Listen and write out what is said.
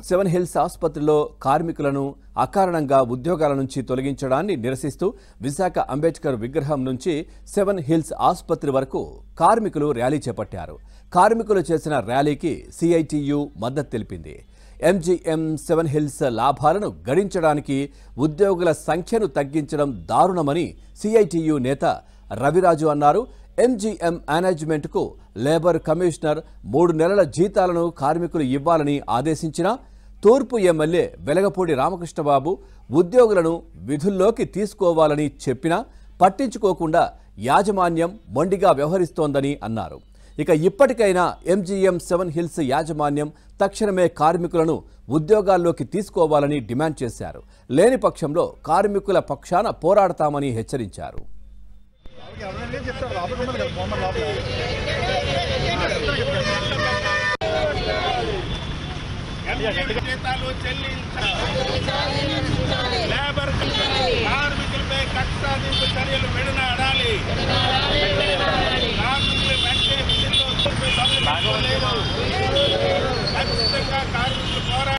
Seven hills ఆసుపత్రిలో కార్మికులను అకారణంగా ఉద్యోగాల నుంచి తొలగించడాన్ని నిరసిస్తూ విశాఖ అంబేద్కర్ విగ్రహం నుంచి సెవెన్ హిల్స్ ఆసుపత్రి వరకు కార్మికులు ర్యాలీ చేపట్టారు. కార్మికులు చేసిన ర్యాలీకి సిఐటియు మద్దతు తెలిపింది. ఎంజీఎం సెవెన్ హిల్స్ లాభాలను గడించడానికి ఉద్యోగుల సంఖ్యను తగ్గించడం దారుణమని సిఐటియు నేత రవిరాజు అన్నారు. ఎంజీఎం మేనేజ్మెంట్కు లేబర్ కమిషనర్ 3 నెలల జీతాలను కార్మికులు ఇవ్వాలని ఆదేశించినా తూర్పు ఎమ్మెల్యే వెలగపూడి రామకృష్ణబాబు ఉద్యోగులను విధుల్లోకి తీసుకోవాలని చెప్పినా పట్టించుకోకుండా యాజమాన్యం మొండిగా వ్యవహరిస్తోందని అన్నారు. ఇక ఇప్పటికైనా ఎంజీఎం సెవెన్ హిల్స్ యాజమాన్యం తక్షణమే కార్మికులను ఉద్యోగాల్లోకి తీసుకోవాలని డిమాండ్ చేశారు. లేని పక్షంలో కార్మికుల పక్షాన పోరాడతామని హెచ్చరించారు. లేబర్ కార్మికులపై కక్ష సాధింపు చర్యలు విడనాడాలి. కార్మికులు వెంటనే విధుల్లో ఖచ్చితంగా కార్మికులు పోరాడాలి.